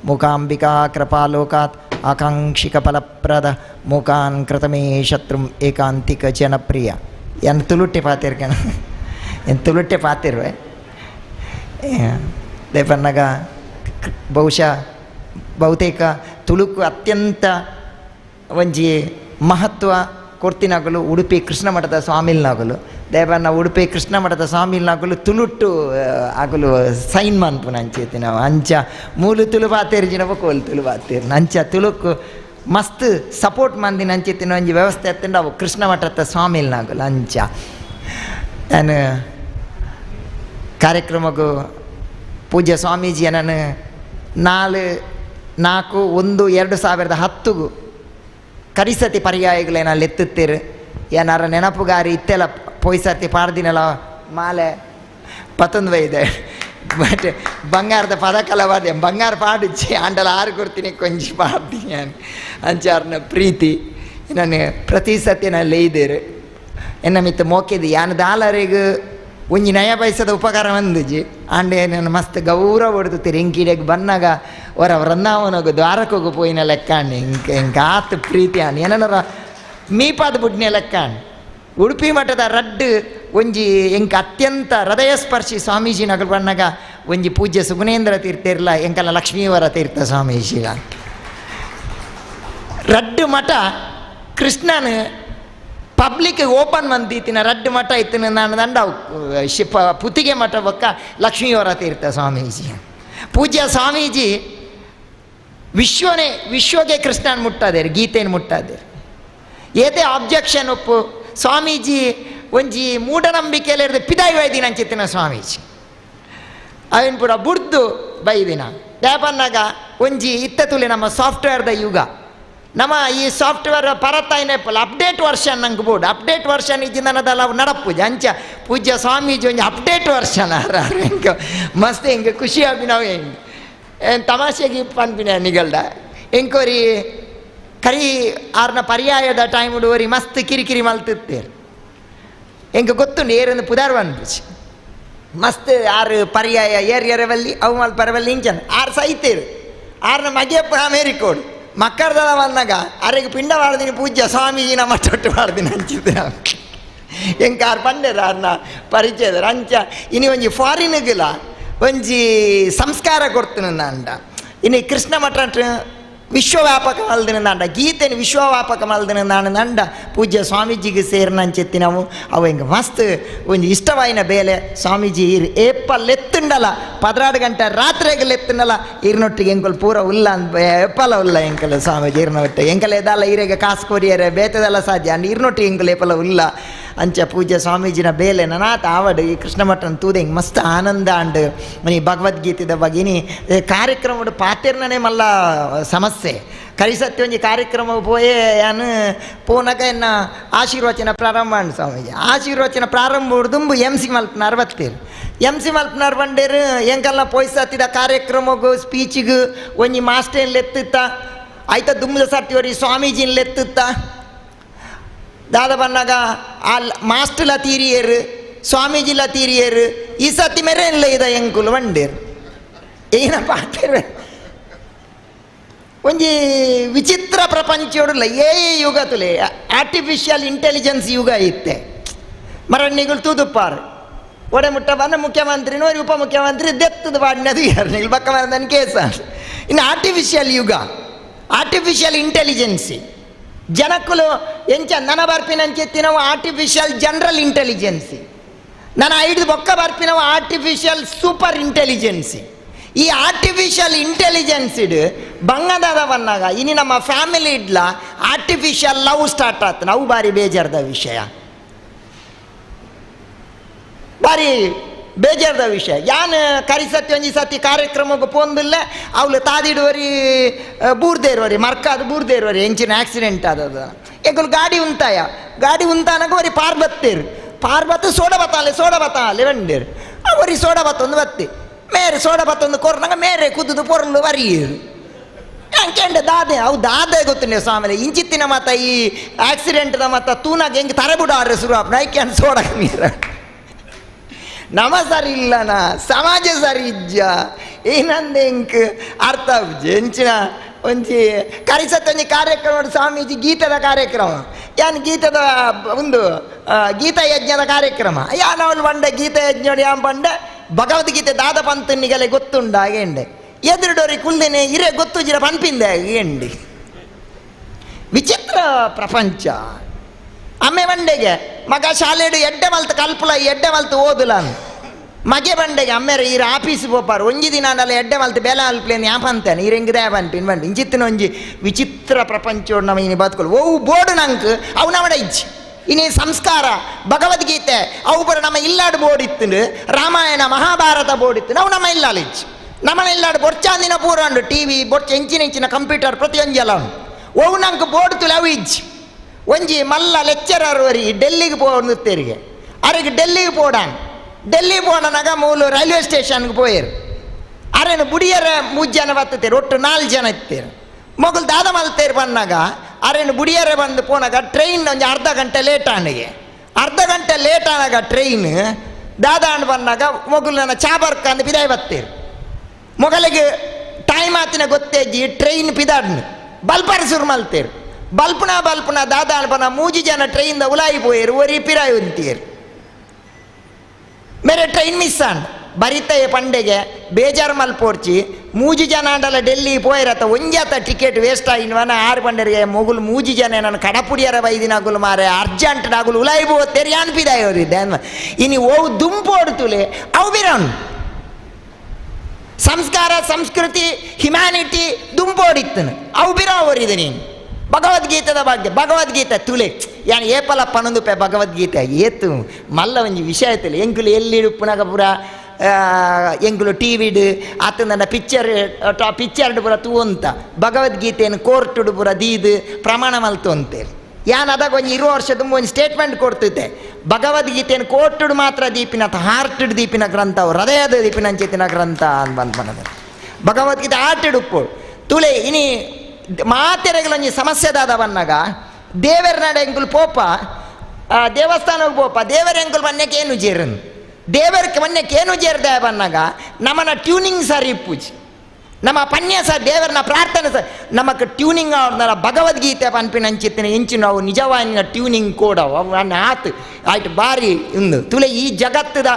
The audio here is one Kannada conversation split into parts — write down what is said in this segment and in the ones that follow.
ಮೂಕಾಂಬಿಕಾ ಕೃಪಾಲೋಕಾತ್ ಆಕಾಂಕ್ಷಿಕ ಫಲಪ್ರದ ಮೂಕಾನ್ ಕೃತಮೇ ಶತ್ರುಂ ಏಕಾಂತಿಕ ಜನಪ್ರಿಯ. ಏನು ತುಳುಟ್ಟೆ ಪಾತಿರ್ ಕಣ, ಏನು ತುಳುಟ್ಟೆ ಪಾತಿರ್ವೆ ದೇಪನ್ನಾಗ ಬಹುತೇಕ ತುಳುಕು ಅತ್ಯಂತ ಒಂಜಿ ಮಹತ್ವ ಕೊಡ್ತಿನಾಗಲು ಉಡುಪಿ ಕೃಷ್ಣ ಮಠದ ಸ್ವಾಮಿಲ್ನಾಗಲು ದೇವನ್ನ ಉಡುಪಿ ಕೃಷ್ಣ ಮಠದ ಸ್ವಾಮಿಲ್ನಾಗಲು ತುಳುಟ್ಟು ಆಗಲು ಸೈನ್ ಮನ್ಪುನ ಅಂಚೇತಿ ನಾವು ಅಂಚ ಮೂಲು ತುಳು ಪಾತೇರಿಜಿನವ ಕೋಲು ತುಳು ಪಾತೇರಿ ಅಂಚ ತುಳುಕು ಮಸ್ತ್ ಸಪೋರ್ಟ್ ಮಂದಿನ ಅಂಚೆತ್ತಿನ ಒಂಜಿ ವ್ಯವಸ್ಥೆ ಎತ್ತಂಡು ಅವು ಕೃಷ್ಣ ಮಠದ ಸ್ವಾಮಿಲ್ನಾಗಲು ಅಂಚ. ನಾನು ಕಾರ್ಯಕ್ರಮಕ್ಕೂ ಪೂಜ್ಯ ಸ್ವಾಮೀಜಿಯ ನಾನು 4/1/2010 ಕರಿಸತಿ ಪರ್ಯಾಯಗಳೇನಲ್ಲಿ ಎತ್ತುತ್ತೀರು ಏನಾರ ನೆನಪುಗಾರಿ ಇತ್ತೆಲ್ಲ ಪೊಯ್ಸತಿ ಪಾಡ್ದಿನಲ್ಲ ಮಾಲೆ 11 ಇದೆ ಬಟ್ ಬಂಗಾರದ ಪದಕಲ ಪಾಡ್ದೆ ಬಂಗಾರ ಪಾಡಿಚ್ಚಿ ಆಂಡಲ 6 ಕೊಡ್ತೀನಿ ಕೊಂಚ ಪಾಡ್ತೀನಿ ಅಂಚಾರ್ನ ಪ್ರೀತಿ ನಾನು ಪ್ರತಿ ಸತಿ ನಾನು ಇದ್ದೀರು ಎನ್ನ ಮಿತ್ತ ಮೋಕಿದ್ದು ಯಾನು ದಾಲರಿಗೂ ಒಂಜಿ ನಯ ಪೈಸದ ಉಪಕಾರ ಬಂದುಜಿ ಆಂಡೆ ನಾನು ಮಸ್ತ್ ಗೌರವ ಹೊಡ್ತೀರಿ ಇಂಕಿಡೆಗೆ ಬಂದಾಗ ಹೊರ ವೃಂದಾವನೋಗು ದ್ವಾರಕ್ಕೋಗು ಪೋಯಿನ ಲೆಕ್ಕಾಂಡು ಇಂಕ ಆತು ಪ್ರೀತಿ ಆನ್ ಏನಾರ ಮೀಪಾದ ಬುಡ್ನೆ ಲೆಕ್ಕಾಂಡು ಉಡುಪಿ ಮಠದ ರಡ್ಡು ಒಂಜಿ ಎಂಕ ಅತ್ಯಂತ ಹೃದಯ ಸ್ಪರ್ಶಿ ಸ್ವಾಮೀಜಿ ನಗಲು ಬಂದಾಗ ಒಂಜಿ ಪೂಜ್ಯ ಸುಗುಣೇಂದ್ರ ತೀರ್ಥ ಇರಲ್ಲ ಎಂಕಲ್ಲ ಲಕ್ಷ್ಮೀವರ ತೀರ್ಥ ಸ್ವಾಮೀಜಿಗ ರಡ್ಡು ಮಠ ಕೃಷ್ಣನ ಪಬ್ಲಿಕ್ ಓಪನ್ ಮಂದಿತ್ತಿನ ರಡ್ಡು ಮಠ ಇತ್ತಿನ ನಾನು ದಂಡ ಪುತ್ತಿಗೆ ಮಠ ಬೊಕ್ಕ ಲಕ್ಷ್ಮೀವರ ತೀರ್ಥ ಸ್ವಾಮೀಜಿ ಪೂಜ್ಯ ಸ್ವಾಮೀಜಿ ವಿಶ್ವಗೆ ಕೃಷ್ಣನ ಮುಟ್ಟದೇರು ಗೀತೆಯನ್ನು ಮುಟ್ಟದೇರು ಏದೇ ಆಬ್ಜೆಕ್ಷನ್ ಒಪ್ಪು ಸ್ವಾಮೀಜಿ ಒಂಜಿ ಮೂಢನಂಬಿಕೆಯಲ್ಲಿ ಇರೋದು ಪಿದಾಯಿ ಬೈದಿನ ಅಂಚಿತ್ತಿನ ಸ್ವಾಮೀಜಿ ಅವನ್ ಪೂರ ಬುಡ್ದು ಬೈದಿನ ಟ್ಯಾಪನ್ನಾಗ ಒಂಜಿ ಇತ್ತತುಲಿ ನಮ್ಮ ಸಾಫ್ಟ್ವೇರ್ದ ಯುಗ ನಮ್ಮ ಈ ಸಾಫ್ಟ್ವೇರ್ ಪರತ್ತಾಯಿನೆಪ್ಪಲ್ಲ ಅಪ್ಡೇಟ್ ವರ್ಷನ್ ನಂಗೆ ಬೋರ್ಡ್ ಅಪ್ಡೇಟ್ ವರ್ಷನ್ ಇದ್ದಿನದಲ್ಲ ನಡಪೂಜೆ ಅಂಚ ಪೂಜ್ಯ ಸ್ವಾಮೀಜಿ ಒಂಜಿ ಅಪ್ಡೇಟ್ ವರ್ಷನ್ ಹೆಂಗೆ ಮಸ್ತ್ ಹೆಂಗೆ ಖುಷಿ ಆಗಿ ನಾವು ಹೆಂಗೆ ತಮಾಷೆಗೆ ಪನ್ಪಿನ ನಿಗಲ್ದ ಎಂಕೋರಿ ಕರಿ ಆರ್ನ ಪರ್ಯಾಯದ ಟೈಮ್ ಉಡುವರಿ ಮಸ್ತ್ ಕಿರಿಕಿರಿ ಮಲ್ತಿತ್ತೇರು ಹೆಂಗೆ ಗೊತ್ತು ನೇರನ್ನು ಪುದಾರ್ ಬಂದ್ಬಿಚ್ಚಿ ಮಸ್ತ್ 6 ಪರ್ಯಾಯ ಏರಿಯರವಲ್ಲಿ ಅವು ಮಲ್ ಪರವಲ್ಲಿ ಇಂಚನ್ 6 ಸೈತೇರು 6ನ ಮಗೆಯಪ್ಪ ಅಮೇರಿಕೋಡು ಮಕ್ಕಳದಲ್ಲ ಬಂದಾಗ ಅರೆಗೆ ಪಿಂಡ ಮಾಡ್ತೀನಿ ಪೂಜ್ಯ ಸ್ವಾಮೀಜಿನ ಮಟ್ಟೊಟ್ಟು ಮಾಡ್ತೀನಿ ಹಂಚಿದ್ದೆ ಹೆಂಗೆ 6 ಪಂಡೇರು 6ನ ಪರಿಚಯದ ಅಂಚ ಇನ್ನು ಒಂಜಿ ಫಾರಿನ್ಗಿಲ್ಲ ಒಂಜಿ ಸಂಸ್ಕಾರ ಕೊಡ್ತೀನಿ ಅಂಡ ಇನ್ನು ಕೃಷ್ಣ ಮಠ ವಿಶ್ವವ್ಯಾಪಕ ಮಲ್ದಿನ ದಂಡ ಗೀತೆನ ವಿಶ್ವವ್ಯಾಪಕ ಮಲ್ದಿನ ದಂಡ ಪೂಜ್ಯ ಸ್ವಾಮೀಜಿಗೆ ಸೇರಿನಂಚೆತ್ತಿ ನಾವು ಅವು ಹಿಂಗೆ ಮಸ್ತ್ ಒಂದು ಇಷ್ಟವಾಯಿನ ಬೇಲೆ ಸ್ವಾಮೀಜಿ ಎಪ್ಪಲ್ಲೆತ್ತುಂಡಲ್ಲ 16 ಗಂಟೆ ರಾತ್ರಿಗೆ ಎತ್ತುಂಡಲ್ಲ ಇರ್ನೊಟ್ಟಿಗೆ ಎಂಕಲ್ ಪೂರ ಉಲ್ಲ ಅಂತ ಎಪ್ಪಲ ಉಲ್ಲ ಎಂಕಲ್ ಸ್ವಾಮೀಜಿ ಇರ್ನೊಟ್ಟಿಗೆ ಎಂಕಲ್ ಎದಲ್ಲ ಇರೆಗೆ ಕಾಸು ಕೊರಿಯರೆ ಬೇತದೆಲ್ಲ ಸಾಧ್ಯ ಇರ್ನೊಟ್ಟಿಗೆ ಎಂಕಲ್ ಎಪ್ಪಲ ಉಲ್ಲ ಅಂಚ ಪೂಜ್ಯ ಸ್ವಾಮೀಜಿನ ಬೇಲೆ ನನಾತ ಆವಡು ಈ ಕೃಷ್ಣ ಮಠನ ತೂದೆ ಹಿಂಗೆ ಮಸ್ತ್ ಆನಂದ ಅಂಡ್ ಮನಿ ಭಗವದ್ಗೀತೆದ ಬಗ್ಗೆ ಇನಿ ಕಾರ್ಯಕ್ರಮ ಪಾತಿರ್ನೇ ಮಲ್ಲ ಸಮಸ್ಯೆ ಕರಿಸತ್ಯ ಒಂಜಿ ಕಾರ್ಯಕ್ರಮ ಪೋಯೇ ಯಾನು ಪೋನಕ ಎನ್ನ ಆಶೀರ್ವಚನ ಪ್ರಾರಂಭ ಅಂಡು ಸ್ವಾಮೀಜಿ ಆಶೀರ್ವಚನ ಪ್ರಾರಂಭ ಹುಡ್ದುಂಬು MC ಮಲ್ಪನಾರ್ ಬತ್ತೇರು MC ಮಲ್ಪನಾರ್ ಬಂಡೇರು ಎಂಕಲ್ನ ಪೊಯ್ಸತ್ತಿದ ಕಾರ್ಯಕ್ರಮಗೂ ಸ್ಪೀಚಿಗೂ ಒಂಜಿ ಮಾಸ್ಟರ್ನ ಎತ್ತುತ್ತ ಆಯ್ತ ದುಮ್ಮದ ಸರ್ತಿವರಿ ಸ್ವಾಮೀಜಿನ ಎತ್ತುತ್ತ ದಾದ ಬಂದಾಗ ಆ ಮಾಸ್ಟರ್ಲ ತೀರಿಯರು ಸ್ವಾಮೀಜಿಲ ತೀರಿಯರು ಈ ಸತಿ ಮೇರೆಲ್ಲ ಇದ ಎಂಕುಲು ಬಂಡೇರು ಏನಪ್ಪ ಆಗ್ತೇವೆ ಒಂಜಿ ವಿಚಿತ್ರ ಪ್ರಪಂಚೋಡುಲ್ಲ ಯುಗ ತುಲೆ ಆರ್ಟಿಫಿಷಿಯಲ್ ಇಂಟೆಲಿಜೆನ್ಸ್ ಯುಗ ಇತ್ತೆ ಮರಣ್ಣಿಗಳು ತೂದುಪ್ಪಾರು ಒಡೆ ಮುಟ್ಟ ಬಂದ ಮುಖ್ಯಮಂತ್ರಿ ನೋಡಿ ಉಪಮುಖ್ಯಮಂತ್ರಿ ದೆತ್ತದ ಬಾಡಿನದು ಯಾರು ಬಕ್ಕ ಮರದನ್ ಕೇಸ ಇನ್ನು ಆರ್ಟಿಫಿಷಿಯಲ್ ಯುಗ ಆರ್ಟಿಫಿಷಿಯಲ್ ಇಂಟೆಲಿಜೆನ್ಸಿ ಜನಕ್ಕಲು ಎಂಚ ನನ್ನ ಬರ್ಪಿನಂಚೆತ್ತಿ ನಾವು ಆರ್ಟಿಫಿಷಿಯಲ್ ಜನರಲ್ ಇಂಟೆಲಿಜೆನ್ಸಿ ನನ್ನ ಐದು ಬೊಕ್ಕ ಬರ್ಪಿನವು ಆರ್ಟಿಫಿಷಿಯಲ್ ಸೂಪರ್ ಇಂಟೆಲಿಜೆನ್ಸಿ ಈ ಆರ್ಟಿಫಿಷಿಯಲ್ ಇಂಟೆಲಿಜೆನ್ಸ್ ಇಡು ಬಂಗದಾದ ಬಂದಾಗ ಇನ್ನು ನಮ್ಮ ಫ್ಯಾಮಿಲಿ ಇಡ್ಲ ಆರ್ಟಿಫಿಷಿಯಲ್ ಲವ್ ಸ್ಟಾರ್ಟ್ ಆಯ್ತು ನಾವು ಭಾರಿ ಬೇಜಾರದ ವಿಷಯ ಭಾರಿ ಬೇಜಾರದ ವಿಷಯ ಯಾನು ಕರಿಸತ್ತಿ ಒಂಜಿ ಸತಿ ಕಾರ್ಯಕ್ರಮಕ್ಕೆ ಪೋಂದಿಲ್ಲ ಅವಳು ತಾದಿಡುವರಿ ಬೂರ್ದೇರುವರಿ ಮರ್ಕಾದ ಬೂರ್ದೇರುವರಿ ಎಂಚಿನ ಆಕ್ಸಿಡೆಂಟ್ ಆದದ ಎಗಲು ಗಾಡಿ ಉಂತಾಯ ಗಾಡಿ ಉಂತಾನಾಗ ಅವರಿ ಪಾರ್ಬತ್ತು ಸೋಡ ಬತ್ತಾಲೆ ಬಂಡೇರು ಅವರಿ ಸೋಡ ಬತ್ತೊಂದು ಬತ್ತಿ ಮೇರೆ ಸೋಡ ಬತ್ತೊಂದು ಕೊರ್ನಾಗ ಮೇರೆ ಕುದ್ದು ಪೊರ್ಲು ವರಿಯರು ಅಂಕೆಂಡೆ ದಾದೆ ಅವು ದಾದೆ ಗೊತ್ತಿಲ್ಲ ಸ್ವಾಮಿ ಇಂಚಿತ್ತಿನ ಮತ್ತ ಈ ಆಕ್ಸಿಡೆಂಟ್ದ ಮತ್ತ ತೂನಾಗ ಹೆಂಗೆ ತರಬಿಡಾರೆ ಶುರು ನೈಕ್ಯಾನ್ ಸೋಡ ನೀರ ನಮ ಸರಿ ಇಲ್ಲನ ಸಮಾಜ ಸರಿ ಇಜ್ಜ ಏನಂದೆ ಇಂಕ್ ಅರ್ಥ ಎಂಚಿನ ಒಂಜಿ ಕರಿಸತ್ತ ಒಂಜಿ ಕಾರ್ಯಕ್ರಮ ಸ್ವಾಮೀಜಿ ಗೀತದ ಕಾರ್ಯಕ್ರಮ ಯಾನ್ ಗೀತದ ಒಂದು ಗೀತಾ ಯಜ್ಞದ ಕಾರ್ಯಕ್ರಮ ಯಾನ್ ಅವಳು ಬಂಡೆ ಗೀತಾ ಯಜ್ಞ ಯಾನ್ ಬಂಡೆ ಭಗವದ್ಗೀತೆ ದಾದ ಪಂತನಿಗಲೆ ಗೊತ್ತುಂಡ ಎಂಡೆ ಎದುರುಡೋರಿ ಕುಲ್ದೇನೆ ಇರೇ ಗೊತ್ತು ಜಿರ ಪನ್ಪಿಂದೆ ಎಂಡಿ ವಿಚಿತ್ರ ಪ್ರಪಂಚ. ಅಮ್ಮೆ ಬಂಡೆಗೆ ಮಗ ಶಾಲೆಡು ಎಡ್ಡೆ ಮಲ್ತು ಕಲ್ಪುಲ ಎಡ್ಡೆ ಮಲ್ತು ಓದುಲಾನು ಮಗೆ ಬಂಡೆಗೆ ಅಮ್ಮೆರ ಈರ ಆಫೀಸ್ ಪೋಪಾರು ಒಂಜಿ ದಿನ ನಲ್ಲ ಎಡ್ಡೆ ಮಲ್ತು ಬೇಲೆ ಅಲ್ಪ್ಲೇನು ಯಾಪಂತೇನೆ ಈರ ಹೆಂಗದೆ ಪನ್ಪಿನ್ ಬಂಡಿ ಇಂಚಿತ್ತಿನ ಒಂಜಿ ವಿಚಿತ್ರ ಪ್ರಪಂಚ ನಮ್ಮ ಇನ್ನು ಬದುಕೊಳು ಓ ಬೋರ್ಡು ನಂಗೆ ಅವು ನಮ್ಮಡ ಇಜ್ಜಿ ಇನ್ನೇ ಸಂಸ್ಕಾರ ಭಗವದ್ಗೀತೆ ಅವು ಬರ ನಮ್ಮ ಇಲ್ಲಾಡು ಬೋರ್ಡ್ ಇತ್ತು ರಾಮಾಯಣ ಮಹಾಭಾರತ ಬೋರ್ಡ್ ಇತ್ತು ನಾವು ನಮ್ಮ ಇಲ್ಲಾಳು ಇಜ್ಜಿ ನಮ್ಮನೆ ಇಲ್ಲಾಡು ಬೊರ್ಚಾಂದಿನ ಪೂರ ಉಂಡು ಟಿ ವಿ ಬೊರ್ಚ ಎಂಚಿನ ಕಂಪ್ಯೂಟರ್ ಪ್ರತಿಯೊಂದು ಎಲ್ಲ ಉಂಟು ಓವು ನಂಗೆ ಬೋರ್ಡ್ ತುಲೆ ಅವು ಇಜ್ಜಿ ಒಂಜಿ ಮಲ್ಲ ಲೆಕ್ಚರರ್ ವರಿಗೆ ಡೆಲ್ಲಿಗೆ ಪೋತೆರಿಗೆ ಅರಿಗೆ ಡೆಲ್ಲಿಗೆ ಪೋಡಾನ್ ಡೆಲ್ಲಿ ಪೋಡನಾಗ ಮೂಲು ರೈಲ್ವೆ ಸ್ಟೇಷನ್ಗೆ ಪೋಯರು ಅರೇನು ಬುಡಿಯರ 3 ಜನ ಬರ್ತೇರು ಒಟ್ಟು 4 ಜನ ಇತ್ತೇರು ಮೊಗಲು ದಾದ ಮಲ್ತೇರು ಬಂದಾಗ ಅರೇನು ಬುಡಿಯರೇ ಬಂದು ಪೋನಾಗ ಟ್ರೈನ್ ಒಂದು ಅರ್ಧ ಗಂಟೆ ಲೇಟ್ ಆನಿಗೆ ಅರ್ಧ ಗಂಟೆ ಲೇಟ್ ಆನಾಗ ಟ್ರೈನ್ ದಾದ ಅಂಡ್ ಬಂದಾಗ ಮೊಗಲು ನನ್ನ ಚಾಬರ್ಕ ಅಂದು ಪಿದಾಯಿ ಬತ್ತೇರು ಮೊಗಲಿಗೆ ಟೈಮ್ ಆತಿನ ಗೊತ್ತೇಜಿ ಟ್ರೈನ್ ಪಿದಾಡ್ನು ಬಲ್ಪರ ಸುರು ಮಲ್ತೇರು ಬಲ್ಪುನ ದಾದ ಅನ್ಪನ 3 ಜನ ಟ್ರೈನ್ದ ಉಲಾಯಿ ಪೋಯರು ಒರಿ ಪಿರಾಯಿ ಹೊಂತೀರು ಮೇರೆ ಟ್ರೈನ್ ಮಿಸ್ ಆಂಡ್ ಬರಿತಾಯ ಪಂಡೆಗೆ ಬೇಜಾರು ಮಲ್ಪೋರ್ಚಿ 3 ಜನ ಅಂಡಲ್ಲ ಡೆಲ್ಲಿ ಪೋಯಿರತ್ತ ಒಂಜಾತ ಟಿಕೆಟ್ ವೇಸ್ಟ್ ಆಗಿನ್ವನ 6 ಪಂಡರಿಗೆ ಮೊಗುಲು 3 ಜನ ನಾನು ಕಡಪುಡಿಯರ ಬೈದಿನಾಗುಲು ಮಾರೆ ಅರ್ಜೆಂಟ್ ನಾಗುಲು ಉಲಾಯಿ ಬೋತ್ತೇರಿ ಅನ್ಪಿದಾಯೋರಿದ್ದೆ ಇನ್ನು ಓವು ದುಂಪೋಡ್ತುಲೆ ಅವು ಬಿರನ್ ಸಂಸ್ಕಾರ ಸಂಸ್ಕೃತಿ ಹ್ಯುಮ್ಯಾನಿಟಿ ದುಂಪೋಡಿತ್ತನು ಅವು ಬಿರಾವರಿದೆ ನೀನು ಭಗವದ್ಗೀತದ ಬಗ್ಗೆ ಭಗವದ್ಗೀತೆ ತುಲೆ ಯಾನು ಏಪಲಪ್ಪ ಅನ್ನೊಂದು ಪೆ ಭಗವದ್ಗೀತೆ ಏತು ಮಲ್ಲ ಒಂಜಿ ವಿಷಯ ಐತಲ್ಲ ಎಂಕುಲು ಎಲ್ಲಿಡು ಪುನಗ ಪುರ ಎಂಕುಲು ಟಿ ವಿಡು ಆತ ನನ್ನ ಪಿಕ್ಚರ್ಡು ಪುರ ತೂ ಅಂತ ಭಗವದ್ಗೀತೆಯನ್ನು ಕೋರ್ಟುಡು ಪುರ ದೀದು ಪ್ರಮಾಣ ಮಲ್ತು ಅಂತೇಳಿ ಯಾನು ಅದಾಗ ಒಂದು 20 ವರ್ಷ ತುಂಬ ಒಂದು ಸ್ಟೇಟ್ಮೆಂಟ್ ಕೊಡ್ತಿದ್ದೆ ಭಗವದ್ಗೀತೆಯನ್ನು ಕೋರ್ಟುಡು ಮಾತ್ರ ದೀಪಿನ ಹಾರ್ಟುಡು ದೀಪಿನ ಗ್ರಂಥ ಹೃದಯದ ದೀಪಿನ ಅಂಚೆತಿನ ಗ್ರಂಥ ಅನ್ಬಂದು ಭಗವದ್ಗೀತೆ ಹಾರ್ಟುಡು ಉಪ್ಪು ತುಳೆ ಇನಿ ಮಾತೆರೆಗಳೊಂಜಿ ಸಮಸ್ಯೆ ದಾದ ಬನ್ನಾಗ ದೇವರ ನಡೆ ಎಂಕುಲು ಪೋಪ ದೇವಸ್ಥಾನಕ್ಕೆ ಪೋಪ ದೇವರ ಎಂಕುಲು ಬನ್ನಕ್ಕೆ ಏನು ಜೇರನು ದೇವರಿಗೆ ಬನ್ನಕ್ಕೆ ಏನು ಜೇರ್ದೆ ಬನ್ನಾಗ ನಮ್ಮನ್ನ ಟ್ಯೂನಿಂಗ್ ಸರಿ ಪೂಜೆ ನಮ್ಮ ಪನ್ಯ ಸರ್ ದೇವರನ್ನ ಪ್ರಾರ್ಥನೆ ಸರ್ ನಮಗೆ ಟ್ಯೂನಿಂಗ್ ಅವ್ರನ್ನ ಭಗವದ್ಗೀತೆ ಪನ್ಪಿನ ಅಂಚಿತ್ತಿನ ಇಂಚು ನಾವು ನಿಜವಾದ ಟ್ಯೂನಿಂಗ್ ಕೋಡವು ಅವು ಆತು ಆಯ್ತು ಬಾರಿ ಇಂದು ತುಲೆ ಈ ಜಗತ್ತದ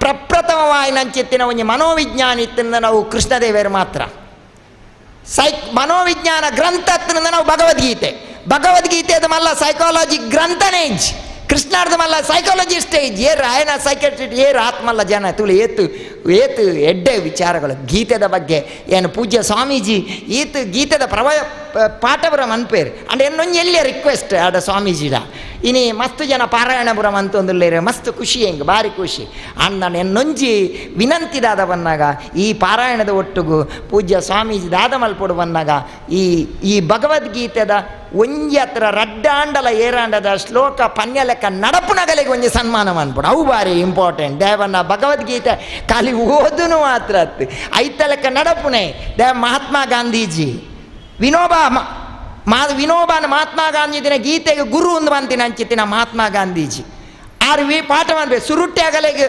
ಪ್ರಪ್ರಥಮವಾಯಿನ ಅಂಚಿತ್ತಿನ ಒಂದು ಮನೋವಿಜ್ಞಾನ ಇತ್ತಿಂದ ನಾವು ಕೃಷ್ಣದೇವರು ಮಾತ್ರ ಮನೋವಿಜ್ಞಾನ ಗ್ರಂಥ ಹತ್ತಿರದ ನಾವು ಭಗವದ್ಗೀತೆದ ಮಲ್ಲ ಸೈಕಾಲಜಿ ಗ್ರಂಥನೇ ಇಜ್ಜಿ ಕೃಷ್ಣಾರ್ಧ ಮಲ್ಲ ಸೈಕಾಲಜಿ ಸ್ಟೇಜ್ ಏರು ಆಯನ ಸೈಕಾಟ್ರಿಸ್ಟ್ ಏರು ಆತ್ಮಲ್ಲ ಜನ ತುಳು ಏತು ಎಡ್ಡೆ ವಿಚಾರಗಳು ಗೀತೆದ ಬಗ್ಗೆ ಏನು ಪೂಜ್ಯ ಸ್ವಾಮೀಜಿ ಗೀತೆದ ಪಾಠಪುರಂ ಅನ್ಪೇರು ಅಂಡ್ ಇನ್ನೊಂದು ಎಲ್ಲಿಯ ರಿಕ್ವೆಸ್ಟ್ ಆಡ ಸ್ವಾಮೀಜಿಡ ಇನಿ ಮಸ್ತ್ ಜನ ಪಾರಾಯಣಪುರಂ ಅಂತಂದುಲ್ಲೇರೆ ಮಸ್ತ್ ಖುಷಿ ಹೆಂಗೆ ಭಾರಿ ಖುಷಿ ಅಂಡ್ ನಾನು ಎನ್ನೊಂಜಿ ವಿನಂತಿ ದಾದ ಬಂದಾಗ ಈ ಪಾರಾಯಣದ ಒಟ್ಟಿಗೂ ಪೂಜ್ಯ ಸ್ವಾಮೀಜಿ ದಾದ ಮಲ್ಪೊಡು ಬಂದಾಗ ಈ ಭಗವದ್ಗೀತೆದ ಒಂಜಿ ಹತ್ರ ರಡ್ಡಾಂಡಲ ಏರಾಂಡದ ಶ್ಲೋಕ ಪನ್ಯ ಲೆಕ್ಕ ನಡಪುನಗಲಿಗೆ ಒಂಜಿ ಸನ್ಮಾನ ಮಾಡ್ಬಿಡು ಅವು ಭಾರಿ ಇಂಪಾರ್ಟೆಂಟ್ ದೇವನ್ನ ಭಗವದ್ಗೀತೆ ಖಾಲಿ ಓದುನು ಮಾತ್ರ ಐತ ಲೆಕ್ಕ ನಡಪುನೆ ದೇವ ಮಹಾತ್ಮ ಗಾಂಧೀಜಿ ವಿನೋಬಾನ ಮಹಾತ್ಮ ಗಾಂಧಿ ದಿನ ಗೀತೆಗೆ ಗುರು ಒಂದು ಬಂತಿನ ಅಂಚಿತ್ತಿನ ಮಹಾತ್ಮ ಗಾಂಧೀಜಿ ಆರು ಪಾಠ ಮಾಡ್ಬೇಕು ಸುರುಟ್ಟೆ ಆಗಲೆಗೆ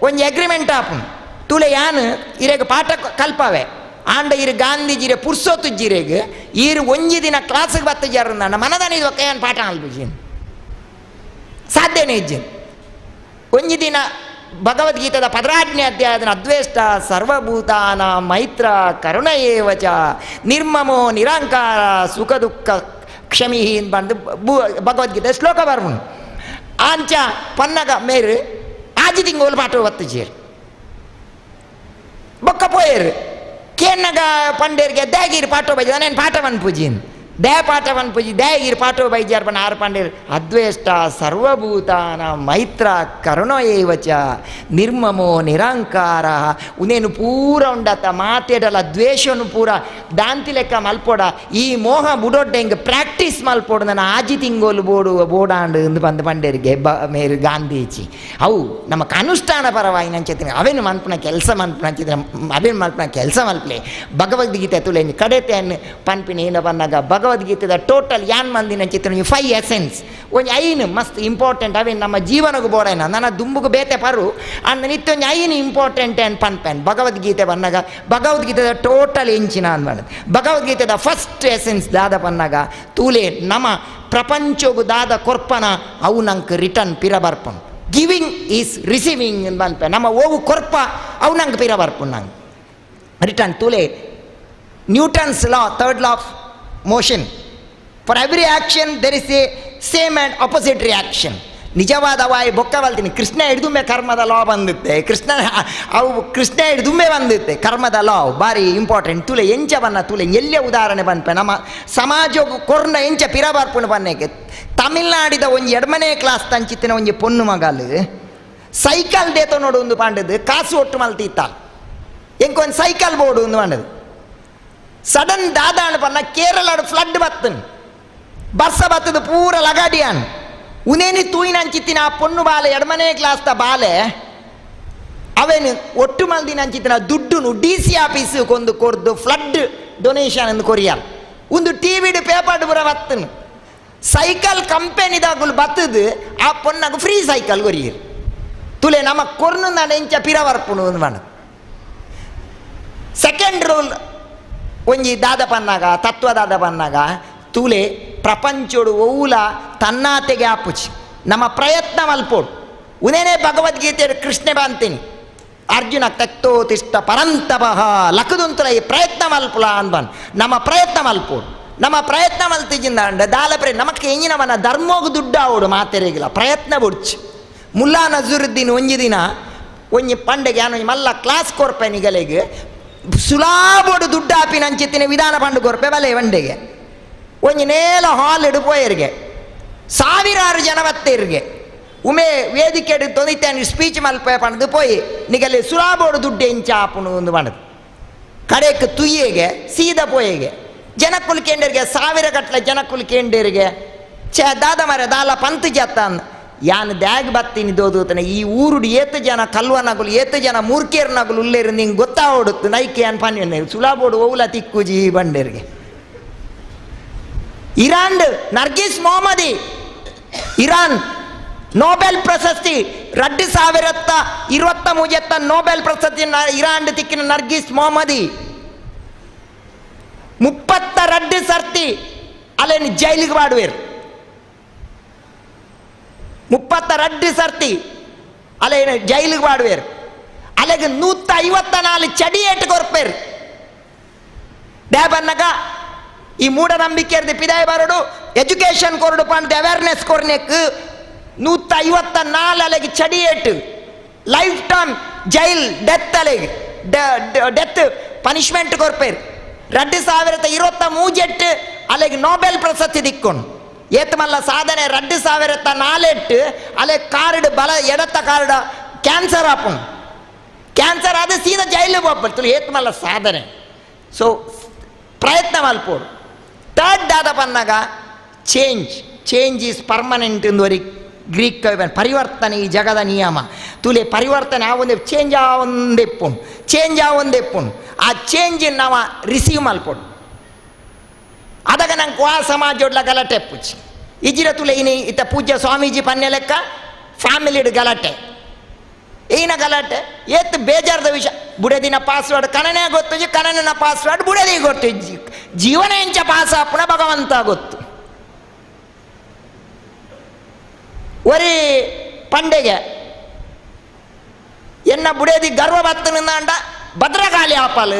ಒಂದು ಅಗ್ರಿಮೆಂಟ್ ಆಪುನು ತುಲೆ ಯಾನು ಇರೆಗೆ ಪಾಠ ಕಲ್ಪವೆ ಆಂಡ ಇರು ಗಾಂಧೀಜಿರೆ ಪುರ್ಸೋತುಜ್ಜಿರೆಗೆ ಈರು ಒಂಜಿ ದಿನ ಕ್ಲಾಸಿಗೆ ಬತ್ತಜಾರ ನನ್ನ ಮನದನಿಗೆ ಒಕ್ಕ ಏನು ಪಾಠ ಅಲ್ಬಿಜೀನ್ ಸಾಧ್ಯನೇ ಇಜ್ಜೀನ್ ಒಂಜಿ ದಿನ ಭಗವದ್ಗೀತೆದ 18ನೇ ಅಧ್ಯಾಯದ ಅದ್ವೇಷ್ಟ ಸರ್ವಭೂತಾನ ಮೈತ್ರ ಕರುಣ ಏವಚ ನಿರ್ಮಮೋ ನಿರಾಂಕಾರ ಸುಖ ದುಃಖ ಕ್ಷಮಿ ಬಂದು ಭಗವದ್ಗೀತೆ ಶ್ಲೋಕ ಬರ್ಮುನು ಆಂಚ ಪನ್ನಗ ಮೇರು ಆಜಿ ತಿಂಗೋಲು ಪಾಠ ಬತ್ತಜೀರ್ ಬೊಕ್ಕ ಪೋಯರು ಕೇನ್ನಗ ಪಂಡೇರಿಗೆ ದಯಗಿರಿ ಪಾಠ ಬೈಜ ನಾನು ಪಾಠವನ್ನು ಪೂಜಿನ್ ದಯ ಪಾಠವನ್ನು ಪೂಜಿ ದಯಗಿರಿ ಪಾಠ ಬೈಜಾರ್ ಪಂಡ 6 ಪಂಡೇರ್ ಅದ್ವೇಷ್ಟ ಸರ್ವಭೂತಾನ ಮೈತ್ರ ಕರುಣ ಏವಚ ನಿರ್ಮಮೋ ನಿರಾಂಕಾರ ಉನೇನು ಪೂರ ಉಂಡತ ಮಾತೇಡಲ್ಲ ದ್ವೇಷನು ಪೂರ ದಾಂತಿ ಲೆಕ್ಕ ಮಲ್ಪೋಡ ಈ ಮೋಹ ಬುಡೊಡ್ಡ ಹಿಂಗೆ ಪ್ರಾಕ್ಟೀಸ್ ಮಲ್ಪೋಡು ನನ್ನ ಆಜಿ ತಿಂಗೋಲು ಬೋಡಾಂಡು ಎಂದು ಬಂದು ಪಂಡೇರಿಗೆ ಮೇರು ಗಾಂಧೀಜಿ ಅವು ನಮಗೆ ಅನುಷ್ಠಾನ ಪರವಾಗಿ ನಂಚೆತೀನಿ ಅವೇನು ಮಲ್ಪನ ಕೆಲಸ ಮಲ್ಪನ ಅಂಚಿದ್ರೆ ಅವೇನು ಮಲ್ಪನ ಕೆಲಸ ಮಲ್ಪಲೆ ಭಗವದ್ಗೀತೆ ತುಲೆ ಕಡೆತೆ ಪನ್ಪಿನ ಏನು ಬಂದಾಗ ಭಗವದ್ಗೀತೆದ ಟೋಟಲ್ ಯಾನ್ ಮಂದಿನ ಚಿತ್ರ 5 ಎಸೆನ್ಸ್ ಒಂಜಿ ಐನು ಮಸ್ತ್ ಇಂಪಾರ್ಟೆಂಟ್ ಅವೇನು ನಮ್ಮ ಜೀವನಗೂ ಬೋಡೇನ ನನ್ನ ದುಂಬುಗು ಬೇತೆ ಪರು ಅಂದ ನಿತ್ಯ ಒಂಜಿ ಐನು ಇಂಪಾರ್ಟೆಂಟ್ ಏನು ಪನ್ಪೆನ್ ಭಗವದ್ಗೀತೆ ಬಂದಾಗ ಭಗವದ್ಗೀತೆದ ಟೋಟಲ್ ಎಂಚಿನ ಅನ್ಬಾರ್ದು ಭಗವದ್ಗೀತೆದ ಫಸ್ಟ್ ಎಸೆನ್ಸ್ ದಾದ ಪನ್ನಾಗ ತೂಲೆ ನಮ್ಮ ಪ್ರಪಂಚಗೂ ದಾದ ಕೊರ್ಪನ ಅವು ನಂಗೆ ರಿಟರ್ನ್ ಪಿರ ಬರ್ಪನ್ ಗಿವಿಂಗ್ ಈಸ್ ರಿಸೀವಿಂಗ್ ಅನ್ಪೆ ನಮ್ಮ ಓವು ಕೊರ್ಪ ಅವು ನಂಗೆ ಪಿರ ಬರ್ಪನ್ ನಂಗೆ ರಿಟರ್ನ್ ತೂಲೆ Newton's law, third law of motion. For every action there is a same and opposite reaction. ನಿಜವಾದ ವಾಯು ಬೊಕ್ಕ ಬಲ್ತೀನಿ ಕೃಷ್ಣ ಹಿಡಿದುಂಬೆ ಕರ್ಮದ ಲಾ ಬಂದಿತ್ತೆ ಕೃಷ್ಣ ಹಿಡಿದುಂಬೆ ಬಂದಿತ್ತೆ ಕರ್ಮದ ಲಾ ಭಾರಿ ಇಂಪಾರ್ಟೆಂಟ್ ತುಲೆ ಎಂಚ ಬನ್ನ ತುಲೆ ಎಲ್ಲೇ ಉದಾಹರಣೆ ಬಂದ್ಪೆ ನಮ್ಮ ಸಮಾಜ ಕೊರ್ನ ಎಂಚ ಪಿರ ಬರ್ಪುಣ್ ಬನ್ನೆಗೆ ತಮಿಳ್ನಾಡಿದ ಒಂಜಿ ಎಡ್ಮನೆ ಕ್ಲಾಸ್ ತಂಚಿತ್ತಿನ ಒಂಜಿ ಪೊಣ್ಣು ಮಗಲು ಸೈಕಲ್ ದೇತ ನೋಡು ಒಂದು ಪಾಂಡದು ಕಾಸು ಒಟ್ಟು ಮಲ್ತಿತ್ತಾಲ್ ಎಂಕೊಂದು ಸೈಕಲ್ ಬೋರ್ಡು ಒಂದು ಪಾಂಡದು ಸಡನ್ ದಾದಾಣ ಪನ್ನ ಕೇರಳಡು ಫ್ಲಡ್ ಬತ್ತನ್ ಬರ್ಸ ಬತ್ತದು ಪೂರ ಲಗಾಡಿಯಾನ್ ಉನೇನಿ ತೂಯಿನಂಚಿತ್ತಿನ ಆ ಪೊಣ್ಣು ಬಾಲೆ ಎಡಮನೆ ಕ್ಲಾಸ್ದ ಬಾಲೆ ಅವೇನು ಒಟ್ಟು ಮಲ್ದಿನಂಚಿತ್ತಿನ ದುಡ್ಡುನು DC ಆಫೀಸ್ ಕೊಂದು ಕೊರ್ದು ಫ್ಲಡ್ ಡೊನೇಷನ್ ಎಂದು ಕೊರಿಯಾಲ್ ಒಂದು ಟಿವಿಡ್ ಪೇಪರ್ ಪೂರ ಬತ್ತನ್ ಸೈಕಲ್ ಕಂಪೆನಿದಾಗುಲು ಬತ್ತದು ಆ ಪೊಣ್ಣಾಗ ಫ್ರೀ ಸೈಕಲ್ ಕೊರಿಯರ್ ತುಲೆ ನಮ್ಮ ಕೊರ್ನು ನಾನು ಎಂಚ ಪಿರ ಬರ್ಪುಣು ಒಂದು ಮಾಡ ಸೆಕೆಂಡ್ ರೂಲ್ ಒಂಜಿ ದಾದ ಪನ್ನಾಗ ತತ್ವದಾದ ಪನ್ನಾಗ ತೂಲೆ ಪ್ರಪಂಚೋಡು ಒವ್ವುಲ ತನ್ನಾತೆಗೆ ಆಪುಚಿ ನಮ್ಮ ಪ್ರಯತ್ನ ಮಲ್ಪೋಡು ಉನೇನೇ ಭಗವದ್ಗೀತೆ ಕೃಷ್ಣ ಬಂತೀನಿ ಅರ್ಜುನ ತಕ್ತೋತಿಷ್ಟ ಪರಂತಪಃ ಲಕ್ಕದುಂತಲ ಈ ಪ್ರಯತ್ನ ಮಲ್ಪುಲ ಅನ್ಬನ್ ನಮ್ಮ ಪ್ರಯತ್ನ ಮಲ್ಪೋಡು ನಮ್ಮ ಪ್ರಯತ್ನ ಮಲ್ತಿಜಿಂದ ಅಂಡ ದಾಲಪ್ರೆ ನಮಕ್ಕೆ ಎಂಜಿನವನ ಧರ್ಮೋಗು ದುಡ್ಡಾವೋಡು ಮಾತೆರೆಗಿಲ್ಲ ಪ್ರಯತ್ನ ಬುಡ್ಚು ಮುಲ್ಲಾ ನಜರುದ್ದೀನ್ ಒಂಜಿ ದಿನ ಒಂಜಿ ಪಂಡೆಗೆ ಯಾನು ಮಲ್ಲ ಕ್ಲಾಸ್ ಕೊರ್ಪೆನಿಗಲೆಗೆ ಸುಲಾಬೋಡು ದುಡ್ಡು ಹಾಪಿ ನಂಚಿತ್ತಿನ ವಿಧಾನ ಪಂಡು ಕೊರ್ಪೆ ಬಲೆ ಬಂಡೆಗೆ ಒಂಜಿ ನೇಲ ಹಾಲ್ ಇಡುಪೋಯರಿಗೆ ಸಾವಿರಾರು ಜನ ಬತ್ತೇರಿಗೆ ಉಮೆ ವೇದಿಕೆ ತೊಂದಿತ್ತೇನೆ ಸ್ಪೀಚ್ ಮಲ್ಪೆ ಪಣದು ಪೋಯಿ ನಿಗಲ್ಲಿ ಸುಲಾಬೋಡು ದುಡ್ಡು ಎಂಚ ಆಪುನು ಒಂದು ಪಣದು ಕಡೆಗೆ ತುಯ್ಯೆಗೆ ಸೀದ ಪೋಯೆಗೆ ಜನ ಕುಲ್ಕೇಂಡರಿಗೆ ಸಾವಿರ ಗಟ್ಟಲೆ ಜನ ಕುಲ್ಕೇಂಡರಿಗೆ ದಾದ ಮರ ದಾಲ ಪಂತ್ ಜತ್ತ ಅಂದ ಯಾನ್ ದ್ಯಾಗ್ ಬತ್ತೀನಿ ದೋದೂತನೆ ಈ ಊರುಡು ಏತು ಜನ ಕಲ್ವನಗುಲು ಏತು ಜನ ಮೂರ್ಖೇರ್ನಗುಲು ಉಲ್ಲೇರು ನಿಂಗೆ ಗೊತ್ತಾವಡುತ್ತು ನೈಕೆ ಅನ್ಪಾನ್ಯ ಸುಲಾಬೋಡು ಓವುಲ ತಿಕ್ಕುಜಿ ಬಂಡೇರಿಗೆ Iran Nargis Mohammadi Iran Nobel ಪ್ರಶಸ್ತಿ 2023 ನೋಬೆಲ್ ಪ್ರಶಸ್ತಿ ಇರಾನ್ ತಿಕ್ಕಿನ ನರ್ಗಿಸ್ ಮೊಹಮ್ಮದಿ 32 ಸರ್ತಿ ಅಲ್ಲೇನು ಜೈಲಿಗೆ ಬಾಡುವೇರು 32 ಸರ್ತಿ ಅಲ್ಲೇನು ಜೈಲಿಗೆ ಬಾಡುವೇರು ಅಲ್ಲಿಗೆ 154 ಚಡಿಯೇಟ್ ಕೊರ್ಪೇರು ಡ್ಯಾಬನ್ನಗ ಈ ಮೂಢನಂಬಿಕೆ ಇರ್ದು ಪಿದಾಯ ಬರೋಡು ಎಜುಕೇಶನ್ ಕೊರಡು ಪಂಡ್ ಅವೇರ್ನೆಸ್ ಕೊರ್ನೆಕ್ 154 ಅಲೆಗೆ ಚಡಿಯೇಟ್ ಲೈಫ್ ಟೈಮ್ ಜೈಲ್ ಡೆತ್ ಅಲೆಗೆ ಡೆತ್ ಪನಿಷ್ಮೆಂಟ್ ಕೊರ್ಪೇರು 2023 ಅಲೆಗೆ ನೋಬೆಲ್ ಪ್ರಶಸ್ತಿ ದಿಕ್ಕೊಂಡು ಏತ್ ಮಲ್ಲ ಸಾಧನೆ 2004 ಅಲೆ ಕಾರ್ಡ್ ಬಲ ಎಡತ್ತ ಕಾರ್ಡ್ ಕ್ಯಾನ್ಸರ್ ಆಪು ಕ್ಯಾನ್ಸರ್ ಆದ ಸೀದಾ ಜೈಲು ಹೋಗ್ಬರ್ತಲ್ಲ ಏತ್ ಮಲ್ಲ ಸಾಧನೆ ಸೊ ಪ್ರಯತ್ನ ಮಲ್ಪೋಡು ಥರ್ಡ್ ಆದ ಪನ್ನಾಗ ಚೇಂಜ್ ಈಸ್ ಪರ್ಮನೆಂಟ್ ಎಂದುವರಿ ಗ್ರೀಕ್ ಕವಿ ಪರಿವರ್ತನೆ ಈ ಜಗದ ನಿಯಮ ತುಲೆ ಪರಿವರ್ತನೆ ಆವೊಂದೇ ಚೇಂಜ್ ಆವೊಂದೆಪ್ಪುಂಡು ಆ ಚೇಂಜ್ ನಾವು ರಿಸೀವ್ ಮಲ್ಪೋಡು ಅದಾಗ ನಂಗೆ ವಾ ಸಮಾಜೋಡ್ಲ ಗಲಾಟೆ ಪುಚ್ಚಿ ಇಜಿರ ತುಲೆ ಇನಿ ಇತ್ತ ಪೂಜ್ಯ ಸ್ವಾಮೀಜಿ ಪನ್ನೆ ಲೆಕ್ಕ ಫ್ಯಾಮಿಲಿಡ್ ಗಲಾಟೆ ಏನ ಗಲಾಟೆ ಏತ್ ಬೇಜಾರದ ವಿಷಯ ಬುಡದಿನ ಪಾಸ್ವರ್ಡ್ ಕಣನೆ ಗೊತ್ತು ಕಣನ ಪಾಸ್ವರ್ಡ್ ಬುಡದಿ ಗೊತ್ತು ಜೀವನ ಎಂಚ ಪಾಸ್ ಆಪುಣ ಭಗವಂತ ಗೊತ್ತು ಒರಿ ಪಂಡೆಗೆ ಎನ್ನ ಬುಡದಿ ಗರ್ವ ಬತ್ತನಿಂದ ಭದ್ರಕಾಳಿ ಆಪಲ್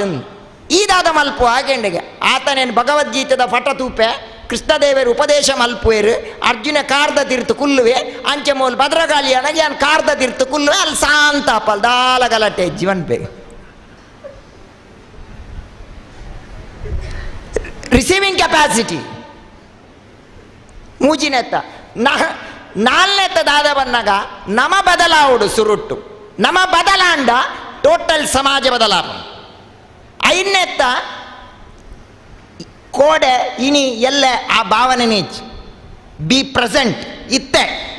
ಈದಾದ ಮಲ್ಪು ಹಾಗೆಂಡೆಗೆ ಆತನೇನು ಭಗವದ್ಗೀತೆದ ಫಟ ತೂಪೆ ಕೃಷ್ಣದೇವರು ಉಪದೇಶ ಮಲ್ಪುವೇರು ಅರ್ಜುನ ಕಾರ್ದ ತೀರ್ತು ಕುಲ್ಲುವೆ ಅಂಚೆ ಮೂಲ ಭದ್ರಕಾಳಿ ಅನಗೆ ನಾನು ಕಾರ್ದ ತೀರ್ತು ಕುಲ್ಲುವೆ ಅಲ್ಲಿ ಶಾಂತ ಆಪಲ್ ದಾಲ ಗಲಾಟೆ ಜೀವನ್ ಬೇಗ ರಿಸೀವಿಂಗ್ ಕೆಪಾಸಿಟಿ ಮೂಜಿನೆತ್ತ ನಾಲ್ನೆತ್ತ ದಾದ ಬಂದಾಗ ನಮ ಬದಲಾವಡು ಸುರುಟ್ಟು ನಮ ಬದಲಾಂಡ ಟೋಟಲ್ ಸಮಾಜ ಬದಲಾವ ಐನೆತ್ತ ಕೋಡೆ ಇನಿ ಎಲ್ಲೆ ಆ ಭಾವನೆ ನೀಚ್ ಬಿ ಪ್ರೆಸೆಂಟ್ ಇತ್ತೆ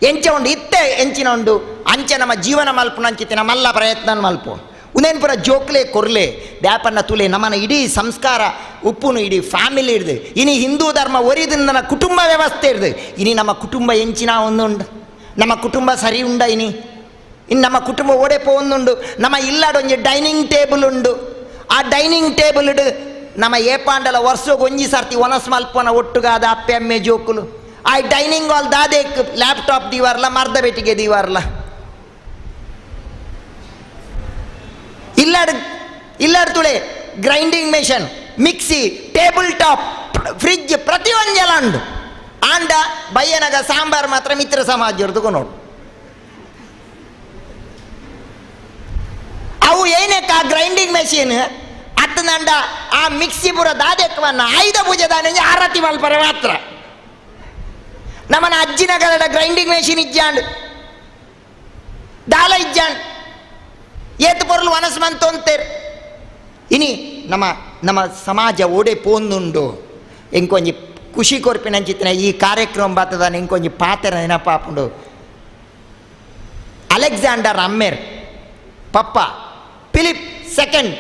ಎಂಚ ಉಂಡು ಇತ್ತೆ ಎಂಚಿನ ಉಂಡು ಅಂಚೆ ನಮ್ಮ ಜೀವನ ಮಲ್ಪು ಅಂಚಿತ್ತಿನ ಮಲ್ಲ ಪ್ರಯತ್ನ ಮಲ್ಪು ಉನೇನು ಪುರ ಜೋಕ್ಲೆ ಕೊರ್ಲೆ ದ್ಯಾಪನ್ನ ತುಲೆ ನಮ್ಮನ ಇಡೀ ಸಂಸ್ಕಾರ ಉಪ್ಪುನು ಇಡೀ ಫ್ಯಾಮಿಲಿ ಇಡ್ದು ಇನಿ ಹಿಂದೂ ಧರ್ಮ ಒರಿದು ನನ್ನ ಕುಟುಂಬ ವ್ಯವಸ್ಥೆ ಇರ್ದು ಇನಿ ನಮ್ಮ ಕುಟುಂಬ ಎಂಚಿನ ಒಂದುಂಡು ನಮ್ಮ ಕುಟುಂಬ ಸರಿ ಉಂಡ ಇನ್ನು ನಮ್ಮ ಕುಟುಂಬ ಓಡೆ ಪೋಂದುಂಡು ನಮ್ಮ ಇಲ್ಲಾಡೊಂಜಿ ಡೈನಿಂಗ್ ಟೇಬಲ್ ಉಂಡು ಆ ಡೈನಿಂಗ್ ಟೇಬಲ್ ಇಡು ನಮ್ಮ ಏಪಾಂಡಲ ವರ್ಷಕ್ಕೆ ಒಂಜಿ ಸರ್ತಿ ಒನಸ್ ಮಲ್ಪನ ಒಟ್ಟುಗಾದ ಅಪ್ಪೆ ಅಮ್ಮೆ ಜೋಕುಲು ಆ ಡೈನಿಂಗ್ ಹಾಲ್ ದಾದೇಕ್ ಲ್ಯಾಪ್ಟಾಪ್ ದೀವಾರ್ಲ ಮರ್ದ ಬೆಟ್ಟಿಗೆ ದೀವಾರ್ಲ ಇಲ್ಲಾಡ್ ತುಳೆ grinding machine mixie table top fridge ಪ್ರತಿಯೊಂದೆಲ್ಲ ಉಂಡು ಆಂಡ ಬಯ್ಯನಗ ಸಾಂಬಾರ್ ಮಾತ್ರ ಮಿತ್ರ ಸಮಾಜದವ್ರದ್ದು ನೋಡು ಅವು ಏನಕ್ಕ ಗ್ರೈಂಡಿಂಗ್ ಮೆಷಿನ್ ಹತ್ತನಂಡ ಆ ಮಿಕ್ಸಿ ಪುರ ದಾದೆಕ್ಕವನ್ನ ಆಯುಧ ಪೂಜೆ ದಾನೆ ಆರತಿ ಮಲ್ಪರ ಮಾತ್ರ ನಮ್ಮನ ಅಜ್ಜಿನ ಕಾಲದ ಗ್ರೈಂಡಿಂಗ್ ಮೆಷಿನ್ ಇಜ್ಜಾಂಡ್ ದಾಲ ಇಜ್ಜಾಂಡ್ ಏತ್ ಪೊರ್ಲು ವನಸ್ ಮಂತು ಅಂತೇರು ಇನಿ ನಮ್ಮ ಸಮಾಜ ಓಡೆ ಪೋಂದುಂಡು ಎಂಕೊಂಜಿ ಖುಷಿ ಕೊರ್ಪಿನಂಚಿತ್ತಿನ ಈ ಕಾರ್ಯಕ್ರಮ ಬರ್ತದ ಎಂಕೊಂಜಿ ಪಾತ್ರ ನೆನಪಾಪುಂಡು ಅಲೆಕ್ಸಾಂಡರ್ ಅಮ್ಮೇರ್ ಪಪ್ಪ ಫಿಲಿಪ್ ಸೆಕೆಂಡ್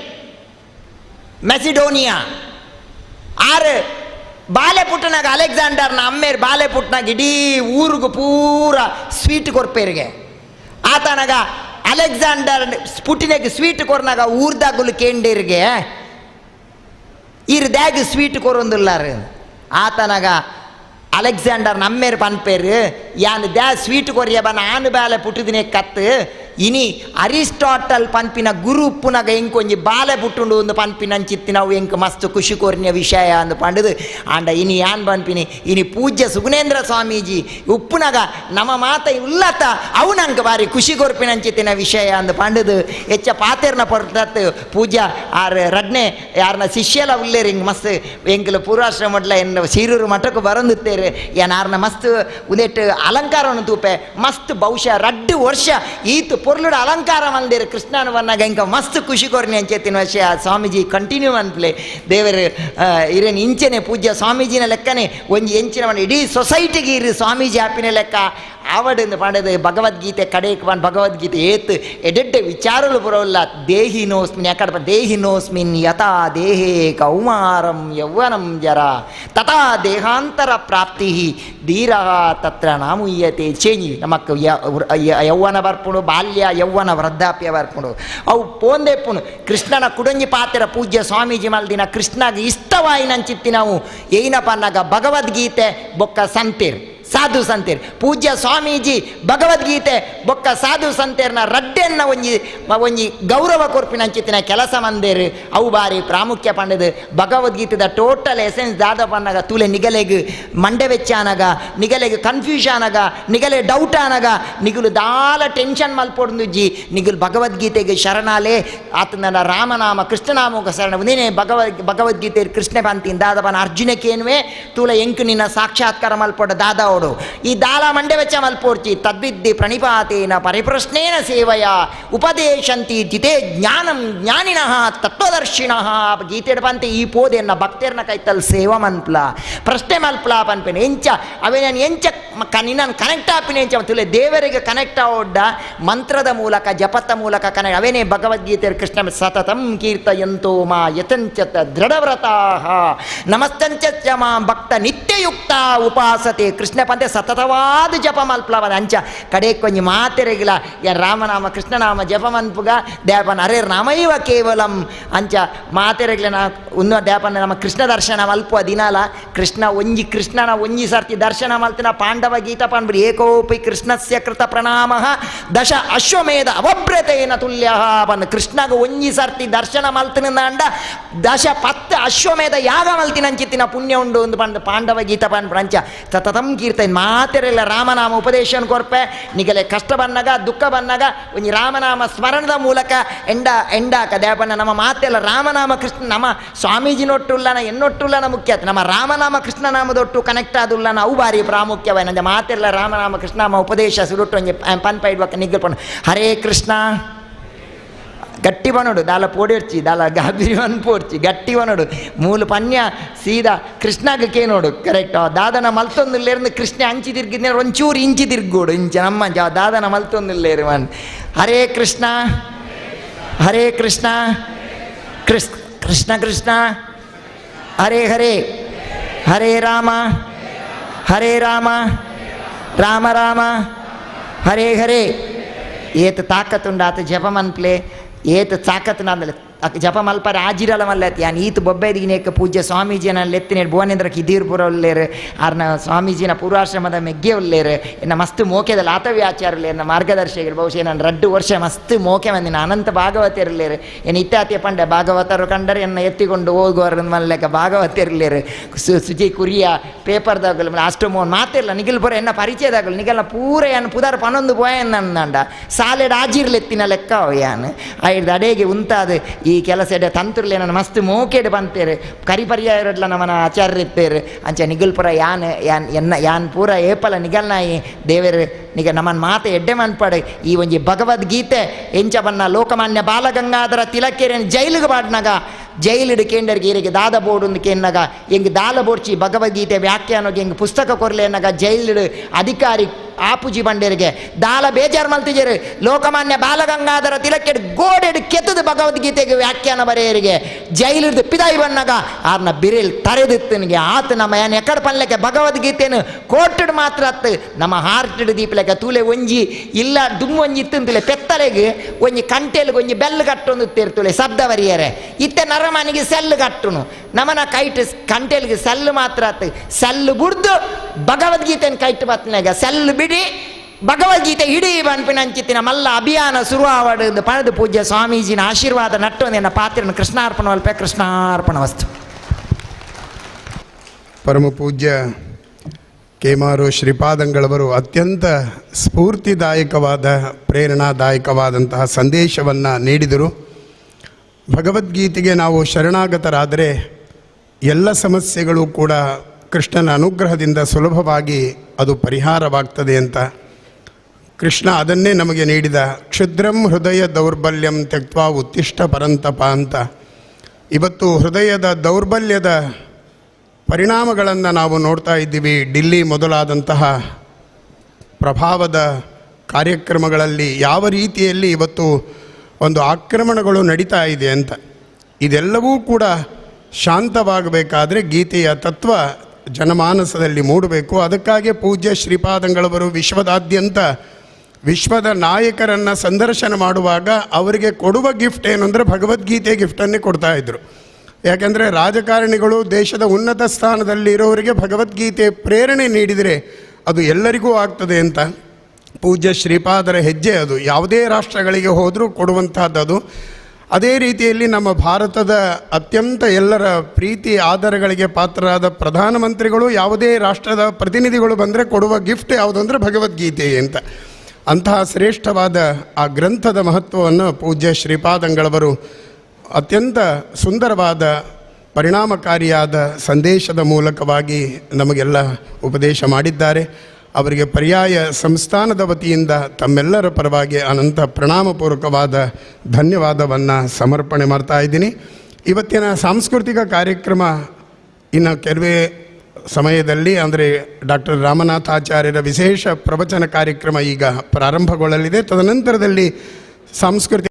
ಮೆಸಿಡೋನಿಯಾ ಆರು ಬಾಲೆ ಪುಟ್ಟನಾಗ ಅಲೆಕ್ಸಾಂಡರ್ನ ಅಮ್ಮೇರ್ ಬಾಲೆ ಪುಟ್ಟನಾಗ ಇಡೀ ಊರಿಗೂ ಪೂರ ಸ್ವೀಟ್ ಕೊರ್ಪೇರಿಗೆ ಆತನಾಗ ಅಲೆಕ್ಸಾಂಡರ್ ಪುಟ್ಟಿನಾಗ ಸ್ವೀಟ್ ಕೊರ್ನಾಗ ಊರ್ದಾಗುಲು ಕೇಂಡೇರಿಗೆ ಇರ್ದ್ಯಾಗ ಸ್ವೀಟ್ ಕೊರೊಂದುಲ್ಲಾರ ಆತನಾಗ ಅಲೆಕ್ಸಾಂಡರ್ ನಮ್ಮೇರು ಪನ್ಪೇರು ಯಾನ್ ದ್ಯಾ ಸ್ವೀಟ್ ಕೊರಿಯ ಬನ ಆನು ಬಾಲೆ ಪುಟ್ಟಿದಿನೇ ಕತ್ತು ಇನಿ ಅರಿಸ್ಟಾಟಲ್ ಪನ್ಪಿನ ಗುರು ಉಪ್ಪುನಾಗ ಎಂಕೊಂಜಿ ಬಾಲೆ ಪುಟ್ಟುಂಡು ಒಂದು ಪನ್ಪಿನ ಅಂಚಿತ್ತಿ ನಾವು ಎಂಕ್ ಮಸ್ತ್ ಖುಷಿ ಕೋರ್ನಿಯ ವಿಷಯ ಅಂದು ಪಂಡದು ಆಂಡ ಇನಿ ಯಾನ್ ಪನ್ಪಿನಿ ಇನಿ ಪೂಜ್ಯ ಸುಗುಣೇಂದ್ರ ಸ್ವಾಮೀಜಿ ಉಪ್ಪುನಾಗ ನಮ್ಮ ಮಾತ ಉಲ್ಲತ ಅವು ನಂಗೆ ಬಾರಿ ಖುಷಿ ಕೋರ್ಪಿನ ಅಂಚಿತ್ತಿನ ವಿಷಯ ಅಂದು ಪಂಡದು ಹೆಚ್ಚ ಪಾತೆರ್ನ ಪೊರ್ತತ್ ಪೂಜ್ಯ ಆರ್ ರಡ್ನೆ ಯಾರನ್ನ ಶಿಷ್ಯಲ ಉಲ್ಲೇರು ಹಿಂಗೆ ಮಸ್ತ್ ಎಂಕಲು ಪೂರ್ವಾಶ್ರಮಡ್ಲ ಎನ್ನ ಸೀರೂರು ಮಠಕ್ಕೆ ಬರಂದುತ್ತೇರು ಏನ್ ಆರ್ನ ಮಸ್ತ್ ಉದೆಟ್ಟು ಅಲಂಕಾರವನ್ನು ತೂಪೆ ಮಸ್ತ್ ಬಹುಶಃ 2 ವರ್ಷ ಈತು ಪೊರ್ಲುಡ ಅಲಂಕಾರ ಮಂದಿರ ಕೃಷ್ಣನವನ್ನಾಗ ಇಂಕ ಮಸ್ತ್ ಖುಷಿ ಕೊರ್ನಿ ಅಂಚೆತ್ತಿನ ವಿಷಯ ಸ್ವಾಮೀಜಿ ಕಂಟಿನ್ಯೂ ಅನ್ಪ್ಲೆ ದೇವರು ಇರೇನು ಇಂಚೆನೆ ಪೂಜ್ಯ ಸ್ವಾಮೀಜಿನ ಲೆಕ್ಕನೆ ಒಂಜಿ ಎಂಚಿನ ಇಡೀ ಸೊಸೈಟಿಗೆ ಇರು ಸ್ವಾಮೀಜಿ ಆಪಿನ ಲೆಕ್ಕ ಆವಡಿಂದ ಪಡೆದು ಭಗವದ್ಗೀತೆ ಕಡೆಗೆ ಬಂದು ಭಗವದ್ಗೀತೆ ಏತ್ ಎಡೆಡ್ಡೆ ವಿಚಾರಗಳು ಬರೋಲ್ಲ ದೇಹಿನೋಸ್ಮಿನ್ ಯಾಕಡೆ ದೇಹಿನೋಸ್ಮಿನ್ ಯಥಾ ದೇಹೇ ಕೌಮಾರಂ ಯೌವನಂ ಜರ ತಥಾ ದೇಹಾಂತರ ಪ್ರಾಪ್ತಿ ಧೀರ ತತ್ರ ನಾಮುಯ್ಯತೆ ಚೇಂಜ್ ನಮಕ್ ಯೌವನ ಬರ್ಪುಡು ಬಾಲ್ಯ ಯೌವನ ವೃದ್ಧಾಪ್ಯ ಬರ್ಪುಡು ಅವು ಪೋಂದೆ ಪುಣು ಕೃಷ್ಣನ ಕುಡಂಜಿ ಪಾತ್ರ ಪೂಜ್ಯ ಸ್ವಾಮೀಜಿ ಮಲ್ದಿನ ಕೃಷ್ಣಗೆ ಇಷ್ಟವಾಯಿನಂಚಿತ್ತಿ ನಾವು ಏನಪ್ಪ ಅನ್ನಗ ಭಗವದ್ಗೀತೆ ಬೊಕ್ಕ ಸಂತೇರ್ ಸಾಧು ಸಂತೇರ್ ಪೂಜ್ಯ ಸ್ವಾಮೀಜಿ ಭಗವದ್ಗೀತೆ ಬೊಕ್ಕ ಸಾಧು ಸಂತೇರ್ನ ರಡ್ಡೆನ್ನ ಒಂಜಿ ಗೌರವ ಕೊರ್ಪಿನಂಚಿತ್ತಿನ ಕೆಲಸ ಮಂದೇರು ಅವು ಬಾರಿ ಪ್ರಾಮುಖ್ಯ ಪಂಡದು ಭಗವದ್ಗೀತೆದ ಟೋಟಲ್ ಎಸೆನ್ಸ್ ದಾದ ಪನ್ನಗ ತುಲೆ ನಿಗಲೆಗ್ ಮಂಡೆ ವೆಚ್ಚ ಅನಗ ನಿಗಲೆಗ್ ಕನ್ಫ್ಯೂಷನ್ ಆಗ ನಿಗಲೆ ಡೌಟ್ ಅನಗ ನಿಗುಲು ದಾಲ ಟೆನ್ಷನ್ ಮಲ್ಪೊಡ್ದು ನಿಗುಲು ಭಗವದ್ಗೀತೆಗೆ ಶರಣಾಲೆ ಆತನ ರಾಮನಾಮ ಕೃಷ್ಣನಾಮಕ ಶರಣ ನೀನೇ ಭಗವದ್ಗೀತೆ ಕೃಷ್ಣ ಪಂತಿನ ದಾದ ಪನ ಅರ್ಜುನಕ್ಕೇನುವೆ ತುಲೆ ಎಂಕು ನಿನ್ನ ಸಾಕ್ಷಾತ್ಕಾರ ಮಲ್ಪೊಡ ದಾದ ಈ ದಾಲ ಮಂಡೆ ವೆಚ್ಚ ಮಲ್ಪೋರ್ಚಿ ತದ್ವಿದ್ದಿ ಪ್ರಣಿಪಾತೇನ ಪರಿಪ್ರಶ್ನೇನ ಸೇವಯ ಉಪದೇಶಂತಿ ಜಿತೆ ಜ್ಞಾನಂ ಜ್ಞಾನಿನಃ ತತ್ವದರ್ಶಿನಃ ಗೀತೆಡ್ ಪಂತೆ ಈ ಪೋದೆನ್ನ ಭಕ್ತರ್ನ ಕೈತಲ್ ಸೇವ ಮನ್ಪ್ಲ ಪ್ರಶ್ನೆ ಮಲ್ಪ್ಲ ಪನ್ಪೇನೆ ಎಂಚ ಅವೇ ನಾನು ಎಂಚ ನಿನ್ನನ್ನು ಕನೆಕ್ಟ್ ಆಪಿನ ಎಂಚ ತುಲೆ ದೇವರಿಗೆ ಕನೆಕ್ಟ್ ಆವೊಡ್ಡ ಮಂತ್ರದ ಮೂಲಕ ಜಪದ ಮೂಲಕ ಕನೆಕ್ಟ್ ಅವೇನೇ ಭಗವದ್ಗೀತೆ ಕೃಷ್ಣ ಸತತಂ ಕೀರ್ತಯಂತೋ ಮಾ ಯತಂಚತ ದೃಢವ್ರತಾಃ ನಮಸ್ತಂಚ ಮಾ ಭಕ್ತ ನಿತ್ಯಯುಕ್ತ ಉಪಾಸತೆ ಕೃಷ್ಣ ಪಂತೆ ಸತತವಾದ ಜಪ ಮಲ್ಪಲವದ ಅಂಚ ಕಡೆ ಕೊಂಚ ಮಾತೆರೆಗಿಲ ಏನು ರಾಮನಾಮ ಕೃಷ್ಣನಾಮ ಜಪ ಮನ್ಪುಗ ದ್ಯಾಪನ ಅರೆ ರಾಮೈವ ಕೇವಲಂ ಅಂಚ ಮಾತೆರೆಗಿಲ ಉನ್ನ ದ್ಯಾಪನ ನಮ್ಮ ಕೃಷ್ಣ ದರ್ಶನ ಮಲ್ಪುವ ದಿನಾಲ ಕೃಷ್ಣನ ಒಂಜಿ ಸರ್ತಿ ದರ್ಶನ ಮಲ್ತಿನ ಪಾಂಡವ ಗೀತ ಪನ್ಬಿಡಿ ಏಕೋಪಿ ಕೃಷ್ಣಸ್ಯ ಕೃತ ಪ್ರಣಾಮ ದಶ ಅಶ್ವಮೇಧ ಅವಭ್ರತೇನ ತುಲ್ಯ ಪನ್ ಕೃಷ್ಣಗ ಒಂಜಿ ಸರ್ತಿ ದರ್ಶನ ಮಲ್ತಿನ ಅಂಡ ದಶ 10 ಅಶ್ವಮೇಧ ಯಾಗ ಮಲ್ತಿನಂಚಿತ್ತಿನ ಪುಣ್ಯ ಉಂಡು ಒಂದು ಪಂಡ ಪಾಂಡವ ಗೀತ ಪನ್ಬಿಡ ಅಂಚ ಸತತಂ ಕೀರ್ತ ಮಾತೆರೆಲ್ಲ ರಾಮನಾಮ ಉಪದೇಶನ ಕೊರ್ಪೆ ನಿಗಲೆ ಕಷ್ಟ ಬನ್ನಗ ದುಃಖ ಬನ್ನಗ ಒಂಜಿ ರಾಮನಾಮ ಸ್ಮರಣದ ಮೂಲಕ ಎಂಡಾಕ ದ್ಯಾಪನ್ನ ನಮ್ಮ ಮಾತೆಲ್ಲ ರಾಮನಾಮ ಕೃಷ್ಣ ನಮ್ಮ ಸ್ವಾಮೀಜಿನೊಟ್ಟುಲ್ಲನ ಎನ್ನೊಟ್ಟುಲ್ಲನ ಮುಖ್ಯ ನಮ್ಮ ರಾಮನಾಮ ಕೃಷ್ಣನಾಮದೊಟ್ಟು ಕನೆಕ್ಟ್ ಆದುಲ್ಲನ ಅವು ಬಾರಿ ಪ್ರಾಮುಖ್ಯವೇ ನಂಗೆ ಮಾತೆಲ್ಲ ರಾಮನಾಮ ಕೃಷ್ಣನಾಮ ಉಪದೇಶ ಸುರುಟ್ಟು ಒಂಜಿ ಪನ್ಪ ಇಡ್ಬೇಕು ನಿಗ್ಗಲ್ಪಣ್ಣು ಹರೇ ಕೃಷ್ಣ ಗಟ್ಟಿ ಬನೋಡು ದಾಲ ಪೋಡಿರ್ಚಿ ದಾಲ ಗಾಬಿರಿ ಅನ್ಪೋಡ್ಚಿ ಗಟ್ಟಿ ಬನೋಡು ಮೂಲ ಪನ್ಯ ಸೀದಾ ಕೃಷ್ಣಗೆ ಕೇನೋಡು ಕರೆಕ್ಟ್ ದಾದನ ಮಲ್ತೊಂದಿಲ್ಲೇರು ಕೃಷ್ಣ ಅಂಚಿ ತಿರ್ಗಿದ್ನ ಒಂಚೂರು ಇಂಚಿ ತಿರ್ಗೋಡು ಇಂಚ ನಮ್ಮ ದಾದನ ಮಲ್ತೊಂದಿಲ್ಲೇರು ಮನ್ ಹರೇ ಕೃಷ್ಣ ಹರೇ ಕೃಷ್ಣ ಕೃಷ್ಣ ಕೃಷ್ಣ ಹರೇ ಹರೇ ಹರೇ ರಾಮ ಹರೇ ರಾಮ ರಾಮ ರಾಮ ಹರೇ ಹರೇ. ಏತ್ ತಾಕತ್ತುಂಡ ಆತ ಜಪ ಮನ್ಪ್ಲೆ ಏತ್ ತಾಕತ್ನಾದಲೆ ಜಪ ಮಲ್ಪರೆ ಆಜಿರಲ ಮಲ್ಲತಿ ಯಾನ್ ಈತ್ ಬೊಬ್ಬೆದಿನೇಕ ಪೂಜ್ಯ ಸ್ವಾಮೀಜಿನ ಎತ್ತಿನ ಭುವನೇಂದ್ರ ಕಿದೀರ್ಪುರ ಉಲ್ಲೇರು ಆರ್ನ ಸ್ವಾಮೀಜಿನ ಪೂರ್ವಾಶ್ರಮದ ಮೆಗ್ಗೆ ಉಲ್ಲೇರು ಇನ್ನು ಮಸ್ತ್ ಮೋಕೆದ ಲಾತವ್ಯಾಚಾರ್ಯರು ಎನ್ನ ಮಾರ್ಗದರ್ಶಿಗಳು ಬಹುಶಃ ನಾನು 2 ವರ್ಷ ಮಸ್ತ್ ಮೋಕೆ ಬಂದಿನ ಅನಂತ ಭಾಗವತರಿರ್ಲೇರು ಏನು ಇತ್ಯಾತ್ಯ ಪಂಡೆ ಭಾಗವತರು ಕಂಡರೆ ಎನ್ನ ಎತ್ತಿಕೊಂಡು ಹೋಗುವವ್ರ ಮಲ್ಲೆಕ ಭಾಗವತರಿರ್ಲೇರು ಸುಜಿ ಕುರಿಯ ಪೇಪರ್ದಾಗಲು ಅಷ್ಟಮೋನ್ ಮಾತಿಲ್ಲ ನಿಗಿಲ್ಪುರ ಎನ್ನ ಪರಿಚಯದಾಗಲು ನಿಗಲ್ಲ ಪೂರ ಏನು ಪುದಾರ ಪನೊಂದು ಪೋಯಂದಂಡ ಸಾಲೆಡ್ ಆಜಿರ್ಲೆತ್ತಿನ ಲೆಕ್ಕ ಯಾನ್ ಐದು ಅಡೆಗೆ ಉಂತಾದು ಈ ಕೆಲಸ ಎಡೆ ತಂತ್ರಲೆ ನನ್ನ ಮಸ್ತ್ ಮೋಕೆಡ್ ಬಂತೇರು ಕರಿಪರ್ಯಾಯರಡ್ಲ ನಮ್ಮನ ಆಚಾರ್ಯ ಇತ್ತೇರು ಅಂಚ ನಿಗಲ್ಪುರ ಯಾನ್ ಯಾನ್ ಎನ್ನ ಯಾನ್ ಪೂರ ಏಪಲ ನಿಗಲ್ನಾಯಿ ದೇವರು ನಿಗ ನಮ್ಮನ ಮಾತೆ ಎಡ್ಡೆ ಮನ್ಪಡೆ ಈ ಒಂಜಿ ಭಗವದ್ಗೀತೆ ಎಂಚ ಬನ್ನ ಲೋಕಮಾನ್ಯ ಬಾಲಗಂಗಾಧರ ತಿಲಕೇರಿನ ಜೈಲಿಗೆ ಬಾಡ್ನಾಗ ಜೈಲಿಡು ಕೇಂದ್ರಗೆ ಈರಿಗೆ ದಾದ ಬೋರ್ಡ್ ಒಂದು ಕೇನ್ನಾಗ ಹೆಂಗೆ ದಾಲ ಬೋರ್ಚಿ ಭಗವದ್ಗೀತೆ ವ್ಯಾಖ್ಯಾನಗೆ ಹೆಂಗೆ ಪುಸ್ತಕ ಕೊರಲೆ ಎನ್ನಾಗ ಜೈಲಿಡು ಅಧಿಕಾರಿ ಆಪುಜಿ ಬಂಡೇರಿಗೆ ದಾಲ ಬೇಜಾರು ಮಲ್ತಿಜರು ಲೋಕಮಾನ್ಯ ಬಾಲಗಂಗಾಧರ ತಿಲಕ್ಕೆ ಗೋಡೆಡು ಕೆತ್ತದ ಭಗವದ್ಗೀತೆಗೆ ವ್ಯಾಖ್ಯಾನ ಬರೆಯರಿಗೆ ಜೈಲಿಡ್ದು ಪಿದಾಯಿ ಬನ್ನಾಗ ಆರ್ನ ಬಿರಿಲ್ ತರೆದಿತ್ತನಿಗೆ ಆತ ನಮ್ಮ ಏನು ಎಕಡೆ ಪನ್ಲೆಕ್ಕೆ ಭಗವದ್ಗೀತೆನು ಕೋಟಡ್ ಮಾತ್ರ ಅತ್ತು ನಮ್ಮ ಹಾರ್ಟಡ್ ದೀಪಲೆಕ್ಕ ತೂಲೆ ಒಂಜಿ ಇಲ್ಲ ದುಮ್ಮು ಒಂಜಿ ಇತ್ತಂತಲೆ ಪೆತ್ತಲೆಗೆ ಒಂಜಿ ಕಂಟೆಲ್ಗೆ ಒಂಜಿ ಬೆಲ್ ಕಟ್ಟೊಂದು ತಿರ್ತುಲೆ ಶಬ್ದ ಬರಿಯರೆ ಇತ್ತೆ ನರಮನಿಗೆ ಸೆಲ್ಲು ಕಟ್ಟುನು ನಮ್ಮನ ಕೈಟ್ ಕಂಟೆಲ್ಗೆ ಸೆಲ್ಲು ಮಾತ್ರ ಅತ್ತು ಸೆಲ್ಲು ಬುಡ್ದು ಭಗವದ್ಗೀತೆನ ಕೈಟ್ ಬತ್ತನಾಗ ಸೆಲ್ಲು ಬಿಡಿ ಭಗವದ್ಗೀತೆ ಇಡೀ ಬನ್ಪಿನಂಚಿತ್ತಿನ ಮಲ್ಲ ಅಭಿಯಾನ ಶುರುವಾವಡು ಪಡೆದು ಪೂಜ್ಯ ಸ್ವಾಮೀಜಿನ ಆಶೀರ್ವಾದ ನಟ್ಟು ನನ್ನ ಪಾತ್ರನ ಕೃಷ್ಣಾರ್ಪಣ ಅಲ್ಪೆ ಕೃಷ್ಣಾರ್ಪಣ ವಸ್ತು. ಪರಮ ಪೂಜ್ಯ ಕೇಮಾರು ಶ್ರೀಪಾದಂಗಳವರು ಅತ್ಯಂತ ಸ್ಫೂರ್ತಿದಾಯಕವಾದ ಪ್ರೇರಣಾದಾಯಕವಾದಂತಹ ಸಂದೇಶವನ್ನು ನೀಡಿದರು. ಭಗವದ್ಗೀತೆಗೆ ನಾವು ಶರಣಾಗತರಾದರೆ ಎಲ್ಲ ಸಮಸ್ಯೆಗಳು ಕೂಡ ಕೃಷ್ಣನ ಅನುಗ್ರಹದಿಂದ ಸುಲಭವಾಗಿ ಅದು ಪರಿಹಾರವಾಗ್ತದೆ ಅಂತ ಕೃಷ್ಣ ಅದನ್ನೇ ನಮಗೆ ನೀಡಿದ ಕ್ಷುದ್ರಂ ಹೃದಯ ದೌರ್ಬಲ್ಯಂ ತ್ಯಕ್ತ್ವಾ ಉತ್ತಿಷ್ಠ ಪರಂತಪ ಅಂತ. ಇವತ್ತು ಹೃದಯದ ದೌರ್ಬಲ್ಯದ ಪರಿಣಾಮಗಳನ್ನು ನಾವು ನೋಡ್ತಾ ಇದ್ದೀವಿ. ಡಿಲ್ಲಿ ಮೊದಲಾದಂತಹ ಪ್ರಭಾವದ ಕಾರ್ಯಕ್ರಮಗಳಲ್ಲಿ ಯಾವ ರೀತಿಯಲ್ಲಿ ಇವತ್ತು ಒಂದು ಆಕ್ರಮಣಗಳು ನಡೀತಾ ಇದೆ ಅಂತ. ಇದೆಲ್ಲವೂ ಕೂಡ ಶಾಂತವಾಗಬೇಕಾದ್ರೆ ಗೀತೆಯ ತತ್ವ ಜನಮಾನಸದಲ್ಲಿ ಮೂಡಬೇಕು. ಅದಕ್ಕಾಗಿ ಪೂಜ್ಯ ಶ್ರೀಪಾದಂಗಳವರು ವಿಶ್ವದಾದ್ಯಂತ ವಿಶ್ವದ ನಾಯಕರನ್ನು ಸಂದರ್ಶನ ಮಾಡುವಾಗ ಅವರಿಗೆ ಕೊಡುವ ಗಿಫ್ಟ್ ಏನು ಅಂದರೆ ಭಗವದ್ಗೀತೆ ಗಿಫ್ಟನ್ನೇ ಕೊಡ್ತಾಯಿದ್ರು. ಯಾಕೆಂದರೆ ರಾಜಕಾರಣಿಗಳು ದೇಶದ ಉನ್ನತ ಸ್ಥಾನದಲ್ಲಿ ಇರೋರಿಗೆ ಭಗವದ್ಗೀತೆ ಪ್ರೇರಣೆ ನೀಡಿದರೆ ಅದು ಎಲ್ಲರಿಗೂ ಆಗ್ತದೆ ಅಂತ ಪೂಜ್ಯ ಶ್ರೀಪಾದರ ಹೆಜ್ಜೆ ಅದು. ಯಾವುದೇ ರಾಷ್ಟ್ರಗಳಿಗೆ ಹೋದರೂ ಕೊಡುವಂಥದ್ದು. ಅದೇ ರೀತಿಯಲ್ಲಿ ನಮ್ಮ ಭಾರತದ ಅತ್ಯಂತ ಎಲ್ಲರ ಪ್ರೀತಿ ಆದರಗಳಿಗೆ ಪಾತ್ರರಾದ ಪ್ರಧಾನಮಂತ್ರಿಗಳು ಯಾವುದೇ ರಾಷ್ಟ್ರದ ಪ್ರತಿನಿಧಿಗಳು ಬಂದರೆ ಕೊಡುವ ಗಿಫ್ಟ್ ಯಾವುದು ಅಂದರೆ ಭಗವದ್ಗೀತೆ ಅಂತ. ಅಂತಹ ಶ್ರೇಷ್ಠವಾದ ಆ ಗ್ರಂಥದ ಮಹತ್ವವನ್ನು ಪೂಜ್ಯ ಶ್ರೀಪಾದಂಗಳವರು ಅತ್ಯಂತ ಸುಂದರವಾದ ಪರಿಣಾಮಕಾರಿಯಾದ ಸಂದೇಶದ ಮೂಲಕವಾಗಿ ನಮಗೆಲ್ಲ ಉಪದೇಶ ಮಾಡಿದ್ದಾರೆ. ಅವರಿಗೆ ಪರ್ಯಾಯ ಸಂಸ್ಥಾನದ ವತಿಯಿಂದ ತಮ್ಮೆಲ್ಲರ ಪರವಾಗಿ ಅನಂತ ಪ್ರಣಾಮಪೂರ್ವಕವಾದ ಧನ್ಯವಾದವನ್ನು ಸಮರ್ಪಣೆ ಮಾಡ್ತಾ ಇದ್ದೀನಿ. ಇವತ್ತಿನ ಸಾಂಸ್ಕೃತಿಕ ಕಾರ್ಯಕ್ರಮ ಇನ್ನು ಕೆಲವೇ ಸಮಯದಲ್ಲಿ ಅಂದರೆ ಡಾಕ್ಟರ್ ರಾಮನಾಥಾಚಾರ್ಯರ ವಿಶೇಷ ಪ್ರವಚನ ಕಾರ್ಯಕ್ರಮ ಈಗ ಪ್ರಾರಂಭಗೊಳ್ಳಲಿದೆ. ತದನಂತರದಲ್ಲಿ ಸಾಂಸ್ಕೃತಿಕ